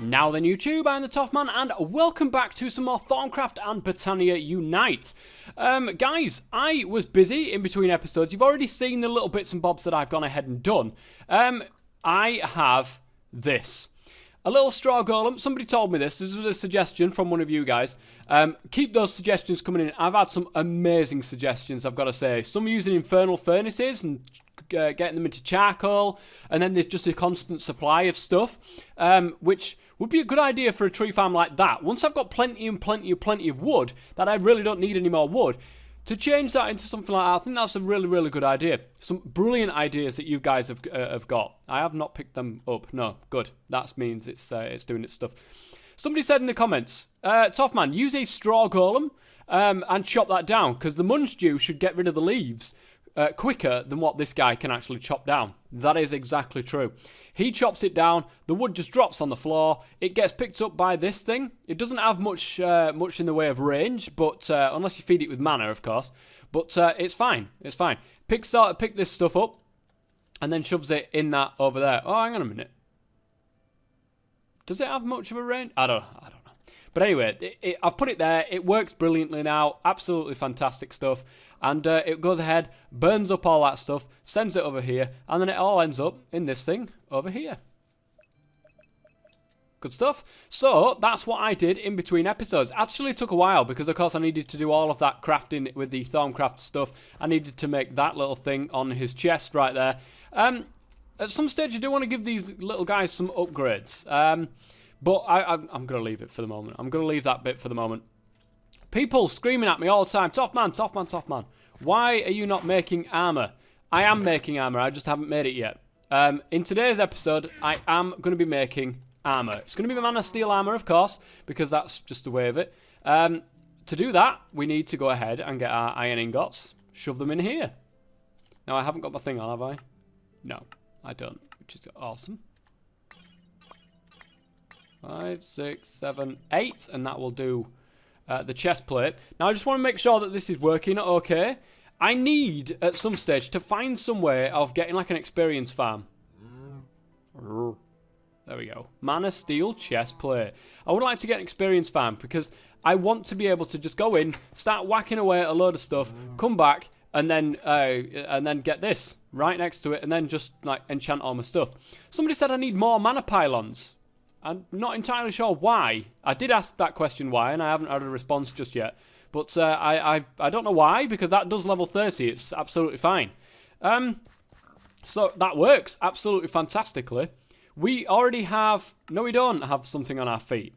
Now then YouTube, I'm the Toffman and welcome back to some more Thaumcraft and Botania Unite. Guys, I was busy in between episodes. You've already seen the little bits and bobs that I've gone ahead and done. I have this. A little straw golem. Somebody told me this. This was a suggestion from one of you guys. Keep those suggestions coming in. I've had some amazing suggestions, I've got to say. Some using infernal furnaces and getting them into charcoal. And then there's just a constant supply of stuff. Which would be a good idea for a tree farm like that. Once I've got plenty of wood, that I really don't need any more wood, to change that into something like that, I think that's a really good idea. Some brilliant ideas that you guys have got. I have not picked them up. No, good. That means it's doing its stuff. Somebody said in the comments, Toffman, use a straw golem and chop that down, because the munch dew should get rid of the leaves quicker than what this guy can actually chop down. That is exactly true. He chops it down, the wood just drops on the floor, it gets picked up by this thing. It doesn't have much in the way of range, but unless you feed it with mana, of course. But it's fine, it's fine. Pick this stuff up, and then shoves it in that over there. Oh, hang on a minute. Does it have much of a range? I don't know. But anyway, I've put it there. It works brilliantly now. Absolutely fantastic stuff. And it goes ahead, burns up all that stuff, sends it over here, and then it all ends up in this thing over here. Good stuff. So, that's what I did in between episodes. Actually took a while because, of course, I needed to do all of that crafting with the Thaumcraft stuff. I needed to make that little thing on his chest right there. At some stage, I do want to give these little guys some upgrades. But I'm going to leave it for the moment. I'm going to leave that bit for the moment. People screaming at me all the time, Toffman, why are you not making armor? I am making armor, I just haven't made it yet. In today's episode, I am going to be making armor. It's going to be mana steel armor, of course, because that's just the way of it. To do that, we need to go ahead and get our iron ingots, shove them in here. Now, I haven't got my thing on, have I? No, I don't, which is awesome. 5, 6, 7, 8, and that will do the chest plate. Now, I just want to make sure that this is working okay. I need, at some stage, to find some way of getting like an experience farm. There we go. Mana steel chest plate. I would like to get an experience farm because I want to be able to just go in, start whacking away at a load of stuff, come back, and then get this right next to it, and then just like enchant all my stuff. Somebody said I need more mana pylons. I'm not entirely sure why. I did ask that question why, and I haven't had a response just yet. But I don't know why, because that does level 30. It's absolutely fine. So that works absolutely fantastically. We already have... No, we don't have something on our feet.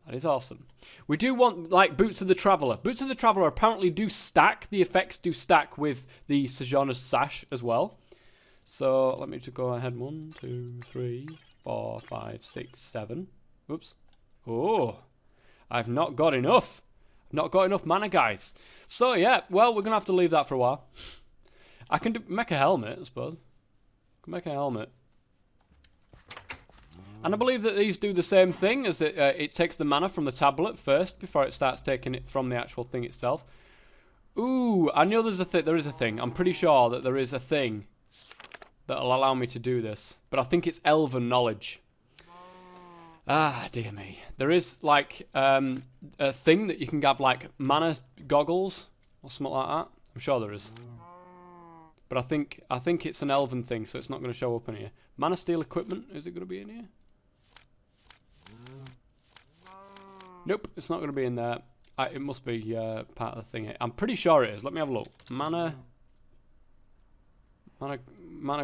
That is awesome. We do want, like, Boots of the Traveller. Boots of the Traveller apparently do stack. The effects do stack with the Sojourner's Sash as well. So let me just go ahead. 1, 2, 3... 4, 5, 6, 7. Oops. Oh, I've not got enough. Not got enough mana, guys. So, yeah, well, we're going to have to leave that for a while. I can make a helmet, I suppose. I can make a helmet. And I believe that these do the same thing, as it takes the mana from the tablet first before it starts taking it from the actual thing itself. Ooh, I know there's a there is a thing. I'm pretty sure that there is a thing that'll allow me to do this. But I think it's elven knowledge. Ah, dear me. There is, like, a thing that you can have, like, mana goggles or something like that. I'm sure there is. But I think it's an elven thing, so it's not going to show up in here. Mana steel equipment, is it going to be in here? Nope, it's not going to be in there. It must be part of the thing. I'm pretty sure it is. Let me have a look. Mana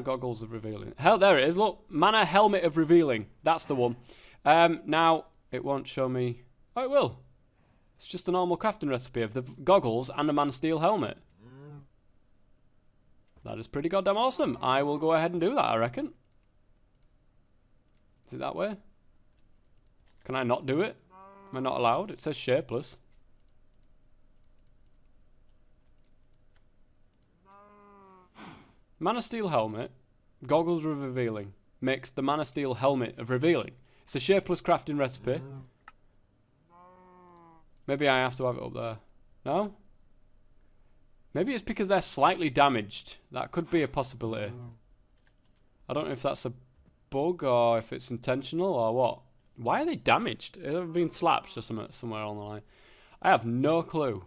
goggles of revealing. Hell, there it is. Look, mana helmet of revealing. That's the one. Now it won't show me. Oh, it will. It's just a normal crafting recipe of the goggles and a mana steel helmet. That is pretty goddamn awesome. I will go ahead and do that, I reckon. Is it that way? Can I not do it? Am I not allowed? It says shapeless. Mana steel helmet, goggles of revealing, makes the mana steel helmet of revealing. It's a shapeless crafting recipe. Maybe I have to have it up there. No? Maybe it's because they're slightly damaged. That could be a possibility. I don't know if that's a bug or if it's intentional or what. Why are they damaged? Have they been slapped or somewhere on the line? I have no clue.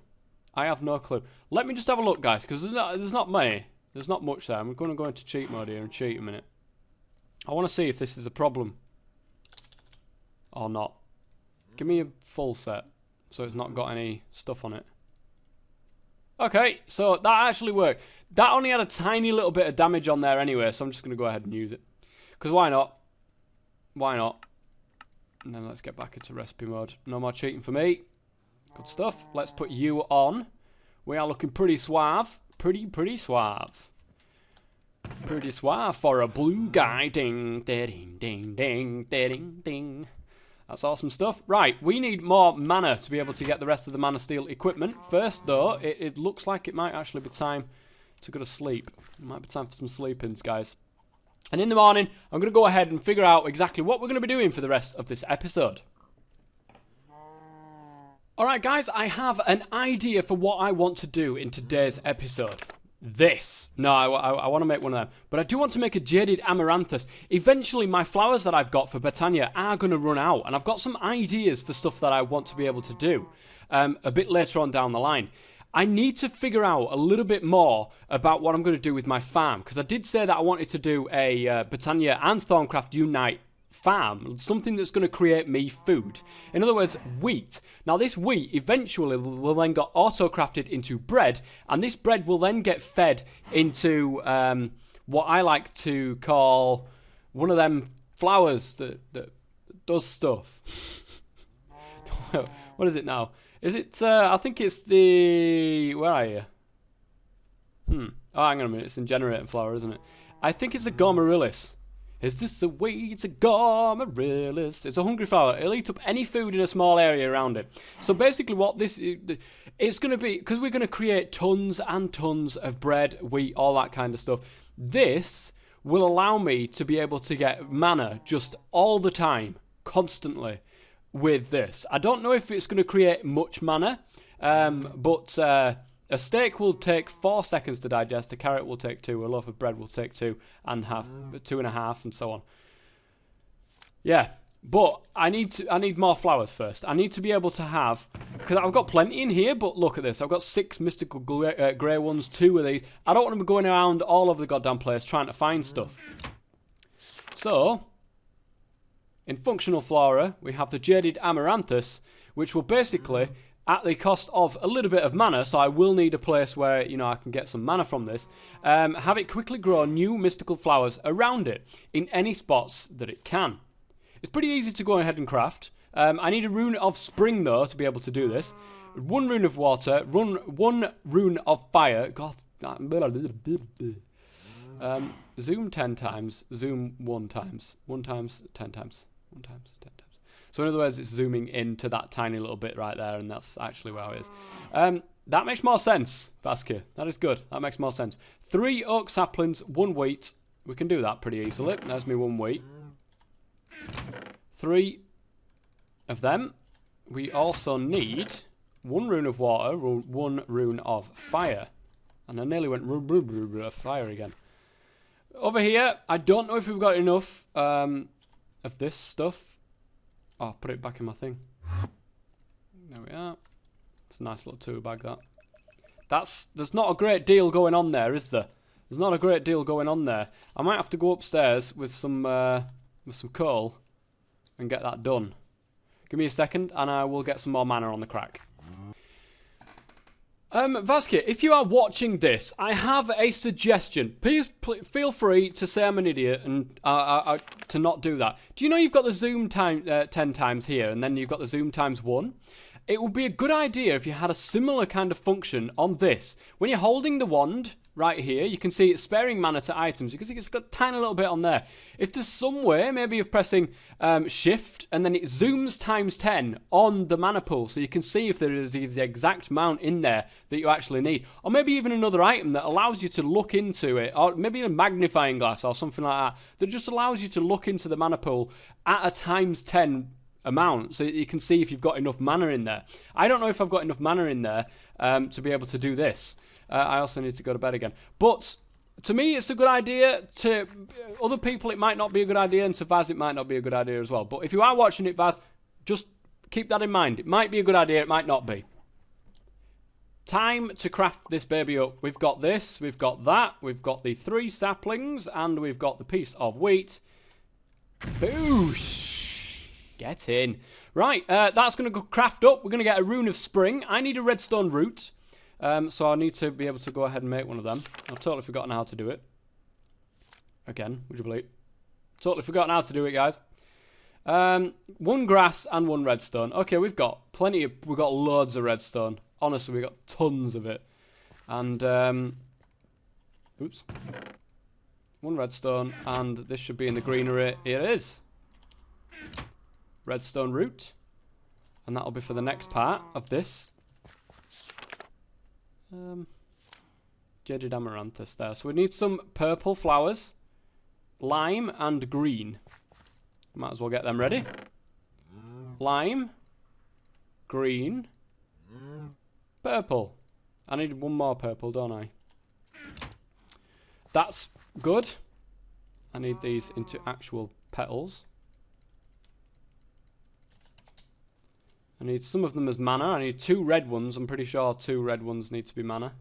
I have no clue. Let me just have a look, guys, because there's not many. There's not much there. I'm going to go into cheat mode here and cheat a minute. I want to see if this is a problem or not. Give me a full set so it's not got any stuff on it. Okay, so that actually worked. That only had a tiny little bit of damage on there anyway, so I'm just going to go ahead and use it. Because why not? Why not? And then let's get back into recipe mode. No more cheating for me. Good stuff. Let's put you on. We are looking pretty suave. Pretty suave. Pretty suave for a blue guy. Ding, ding, ding, ding, ding, ding. That's awesome stuff. Right, we need more mana to be able to get the rest of the mana steel equipment. First, though, it looks like it might actually be time to go to sleep. It might be time for some sleep-ins, guys. And in the morning, I'm going to go ahead and figure out exactly what we're going to be doing for the rest of this episode. Alright, guys, I have an idea for what I want to do in today's episode. This. No, I want to make one of them. But I do want to make a jaded amaranthus. Eventually, my flowers that I've got for Botania are going to run out. And I've got some ideas for stuff that I want to be able to do a bit later on down the line. I need to figure out a little bit more about what I'm going to do with my farm. Because I did say that I wanted to do a Botania and Thaumcraft Unite farm, something that's going to create me food. In other words, wheat. Now this wheat eventually will then get auto-crafted into bread, and this bread will then get fed into what I like to call one of them flowers that does stuff. What is it now? Is it, I think it's the, where are you? Oh, hang on a minute, it's in generating flower, isn't it? I think it's a Gomaryllis. Is this a way? It's a Gomaryllis. It's a hungry flower. It'll eat up any food in a small area around it. So basically what this is, it's going to be, because we're going to create tons and tons of bread, wheat, all that kind of stuff. This will allow me to be able to get mana just all the time, constantly, with this. I don't know if it's going to create much mana, but a steak will take 4 seconds to digest, a carrot will take 2, a loaf of bread will take 2 and 2.5, and so on. Yeah, but I need more flowers first. I need to be able to have, because I've got plenty in here, but look at this. I've got 6 mystical grey ones, 2 of these. I don't want to be going around all over the goddamn place trying to find stuff. So, in functional flora, we have the jaded amaranthus, which will basically, at the cost of a little bit of mana, so I will need a place where, you know, I can get some mana from this, have it quickly grow new mystical flowers around it, in any spots that it can. It's pretty easy to go ahead and craft. I need a rune of spring, though, to be able to do this. 1 rune of water, 1 rune of fire. God, zoom 10 times, zoom 1 times, 1 times, 10 times, 1 times, 10 times. So in other words, it's zooming into that tiny little bit right there, and that's actually where it is. That makes more sense, Vaskia. That is good. That makes more sense. 3 oak saplings, 1 wheat. We can do that pretty easily. There's me 1 wheat. 3 of them. We also need 1 rune of water, 1 rune of fire. And I nearly went fire again. Over here, I don't know if we've got enough of this stuff. Oh, I'll put it back in my thing. There we are. It's a nice little 2 bag, that. There's not a great deal going on there, is there? There's not a great deal going on there. I might have to go upstairs with some coal and get that done. Give me a second and I will get some more mana on the crack. Vaskia, if you are watching this, I have a suggestion. Please feel free to say I'm an idiot and to not do that. Do you know you've got the zoom time 10 times here and then you've got the zoom times 1? It would be a good idea if you had a similar kind of function on this. When you're holding the wand right here, you can see it's sparing mana to items. You can see it's got a tiny little bit on there. If there's some way, maybe of pressing shift and then it zooms times 10 on the mana pool so you can see if there is the exact amount in there that you actually need. Or maybe even another item that allows you to look into it, or maybe a magnifying glass or something like that just allows you to look into the mana pool at a times 10 amount so that you can see if you've got enough mana in there. I don't know if I've got enough mana in there to be able to do this. I also need to go to bed again. But to me, it's a good idea. To other people, it might not be a good idea, and to Vaz, it might not be a good idea as well. But if you are watching it, Vaz, just keep that in mind. It might be a good idea, it might not be. Time to craft this baby up. We've got this, we've got that, we've got the 3 saplings, and we've got the piece of wheat. Boosh! Get in. Right, that's going to go craft up. We're going to get a rune of spring. I need a redstone root. So I need to be able to go ahead and make one of them. I've totally forgotten how to do it. Again, would you believe? Totally forgotten how to do it, guys. 1 grass and 1 redstone. Okay, we've got loads of redstone. Honestly, we've got tons of it. And, oops. 1 redstone, and this should be in the greenery. Here it is. Redstone root. And that'll be for the next part of this. Jaded amaranthus there. So we need some purple flowers, lime and green. Might as well get them ready. Lime, green, purple. I need 1 more purple, don't I? That's good. I need these into actual petals. I need some of them as mana. I need 2 red ones. I'm pretty sure 2 red ones need to be mana.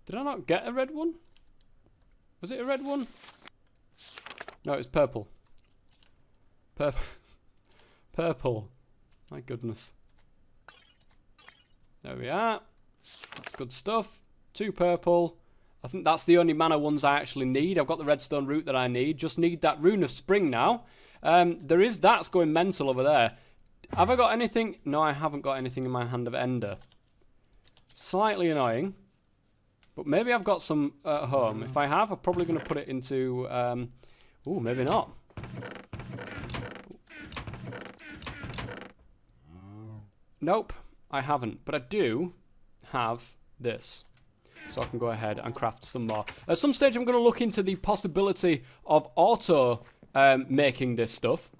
Did I not get a red one? Was it a red one? No, it's purple. Purple. My goodness. There we are. That's good stuff. 2 purple. I think that's the only mana ones I actually need. I've got the redstone root that I need. Just need that rune of spring now. That's going mental over there. Have I got anything? No, I haven't got anything in my hand of ender. Slightly annoying. But maybe I've got some at home. If I have, I'm probably going to put it into... ooh, maybe not. Nope, I haven't. But I do have this. So I can go ahead and craft some more. At some stage, I'm going to look into the possibility of auto making this stuff.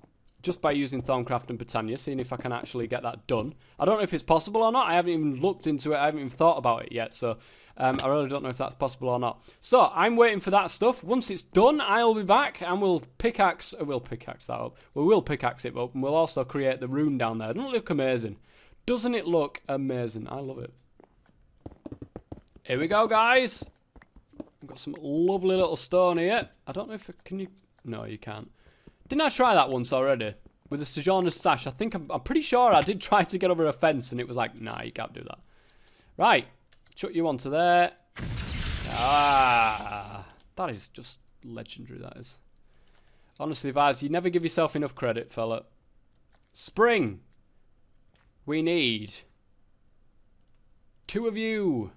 Just by using Thaumcraft and Botania, seeing if I can actually get that done. I don't know if it's possible or not. I haven't even looked into it. I haven't even thought about it yet. So I really don't know if that's possible or not. So I'm waiting for that stuff. Once it's done, I'll be back and we'll pickaxe that up. We will pickaxe it up and we'll also create the rune down there. Doesn't it look amazing? Doesn't it look amazing? I love it. Here we go, guys. I've got some lovely little stone here. I don't know if can you... No, you can't. Didn't I try that once already? With the Sojourner's Sash. I think I'm pretty sure I did try to get over a fence and it was like, nah, you can't do that. Right. Chuck you onto there. Ah. That is just legendary, that is. Honestly, Vaz, you never give yourself enough credit, fella. Spring. We need 2 of you.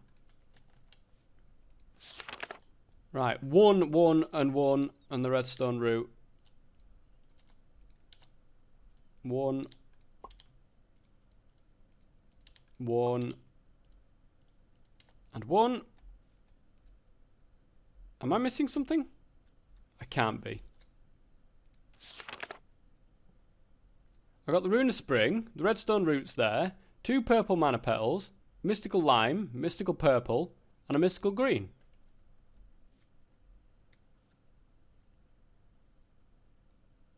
Right. 1, 1, and 1, and the redstone root. 1, 1, And 1. Am I missing something? I can't be. I got the Rune of Spring, the redstone roots there, 2 purple mana petals, mystical lime, mystical purple, and a mystical green.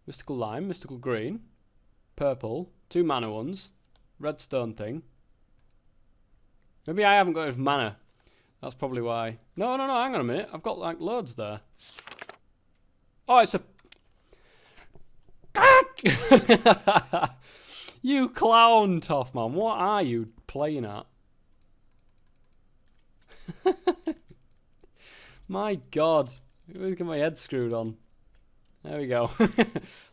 Mystical lime, mystical green, purple, 2 mana ones, redstone thing. Maybe I haven't got enough mana. That's probably why. No, hang on a minute. I've got like loads there. Oh, it's a... You clown, Toffman. What are you playing at? My God. Let's get my head screwed on. There we go.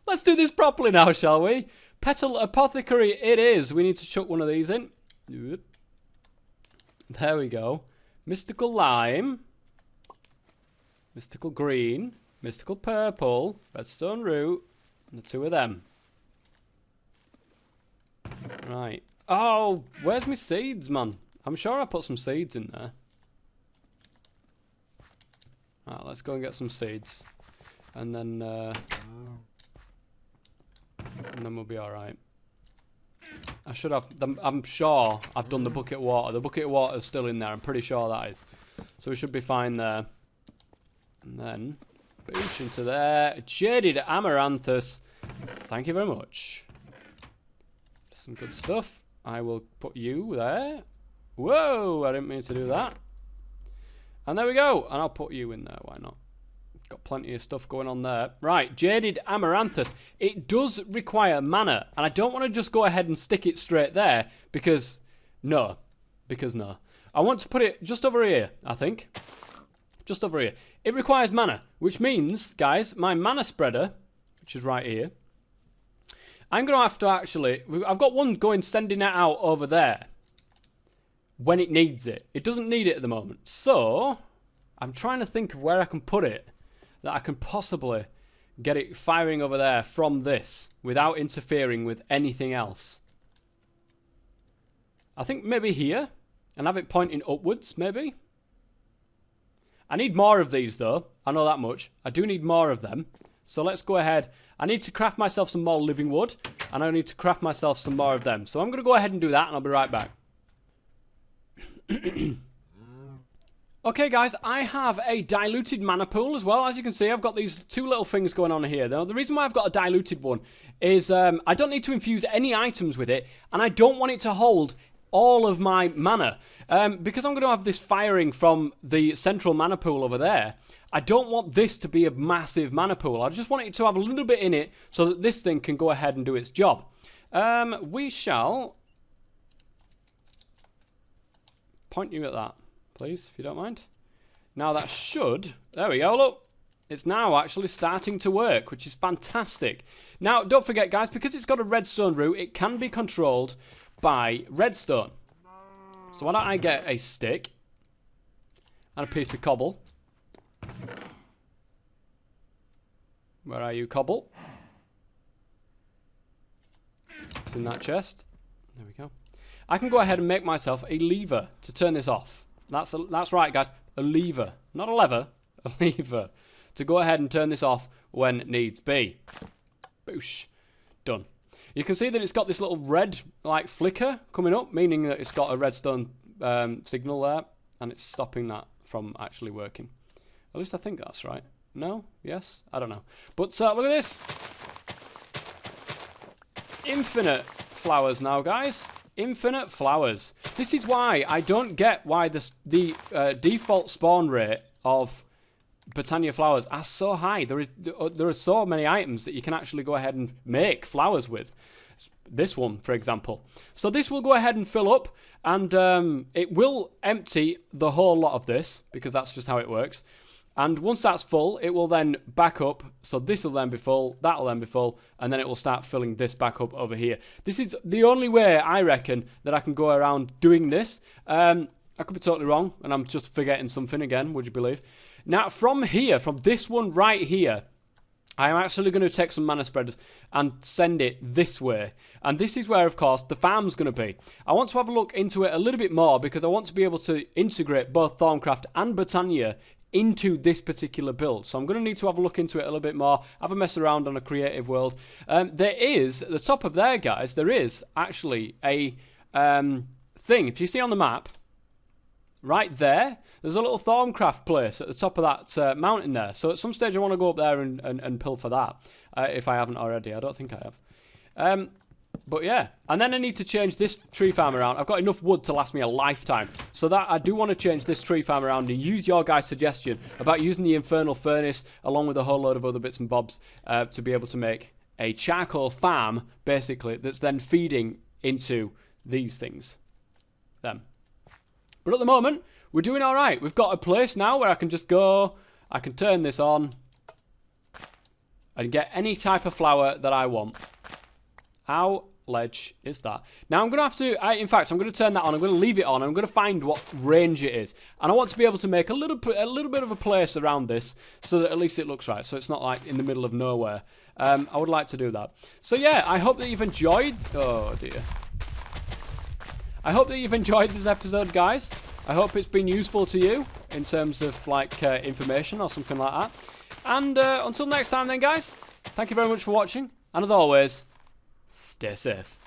Let's do this properly now, shall we? Petal Apothecary it is. We need to chuck one of these in. There we go. Mystical lime. Mystical green. Mystical purple. Redstone root. And the 2 of them. Right. Oh, where's my seeds, man? I'm sure I put some seeds in there. Right, let's go and get some seeds. And then we'll be alright. I should have... I'm sure I've done the bucket of water. The bucket of water is still in there. I'm pretty sure that is. So we should be fine there. And then... boosh into there. Jaded amaranthus. Thank you very much. Some good stuff. I will put you there. Whoa! I didn't mean to do that. And there we go. And I'll put you in there. Why not? Got plenty of stuff going on there. Right, Jaded Amaranthus. It does require mana. And I don't want to just go ahead and stick it straight there. Because no. I want to put it just over here, I think. Just over here. It requires mana. Which means, guys, my mana spreader, which is right here. I'm going to have to actually... I've got one going sending it out over there. When it needs it. It doesn't need it at the moment. So, I'm trying to think of where I can put it. That I can possibly get it firing over there from this. Without interfering with anything else. I think maybe here. And have it pointing upwards, maybe. I need more of these though. I know that much. I do need more of them. So let's go ahead. I need to craft myself some more living wood. And I need to craft myself some more of them. So I'm going to go ahead and do that and I'll be right back. Okay guys, I have a diluted mana pool as well. As you can see, I've got these 2 little things going on here. Now, the reason why I've got a diluted one is I don't need to infuse any items with it. And I don't want it to hold all of my mana. Because I'm going to have this firing from the central mana pool over there. I don't want this to be a massive mana pool. I just want it to have a little bit in it so that this thing can go ahead and do its job. We shall point you at that, please, if you don't mind. Now that should... There we go, look. It's now actually starting to work, which is fantastic. Now, don't forget, guys, because it's got a redstone root, it can be controlled by redstone. So why don't I get a stick and a piece of cobble. Where are you, cobble? It's in that chest. There we go. I can go ahead and make myself a lever to turn this off. That's right, guys. A lever. Not a lever. A lever. To go ahead and turn this off when needs be. Boosh. Done. You can see that it's got this little red, like, flicker coming up, meaning that it's got a redstone signal there, and it's stopping that from actually working. At least I think that's right. No? Yes? I don't know. But look at this. Infinite flowers now, guys. Infinite flowers. This is why I don't get why the default spawn rate of Botania flowers are so high. There are so many items that you can actually go ahead and make flowers with. This one, for example. So this will go ahead and fill up, and it will empty the whole lot of this, because that's just how it works. And once that's full, it will then back up. So this will then be full, that will then be full, and then it will start filling this back up over here. This is the only way, I reckon, that I can go around doing this. I could be totally wrong, and I'm just forgetting something again, would you believe? Now, from here, from this one right here, I am actually going to take some mana spreaders and send it this way. And this is where, of course, the farm's going to be. I want to have a look into it a little bit more because I want to be able to integrate both Thaumcraft and Botania into this particular build. So I'm going to need to have a look into it a little bit more, have a mess around on a creative world. There is, at the top of there, guys, there is actually a thing. If you see on the map, right there, there's a little Thaumcraft place at the top of that mountain there. So at some stage I want to go up there and pilfer that, if I haven't already. I don't think I have. But yeah, and then I need to change this tree farm around. I've got enough wood to last me a lifetime. So that I do want to change this tree farm around and use your guys' suggestion about using the infernal furnace along with a whole load of other bits and bobs to be able to make a charcoal farm, basically, that's then feeding into these things. Them. But at the moment, we're doing all right. We've got a place now where I can just go, I can turn this on and get any type of flower that I want. How ledge is that? Now I'm going to have to, in fact, I'm going to turn that on. I'm going to leave it on. I'm going to find what range it is. And I want to be able to make a little bit of a place around this so that at least it looks right. So it's not like in the middle of nowhere. I would like to do that. So yeah, I hope that you've enjoyed. Oh dear. I hope that you've enjoyed this episode, guys. I hope it's been useful to you in terms of like information or something like that. And until next time then, guys, thank you very much for watching. And as always, stay safe.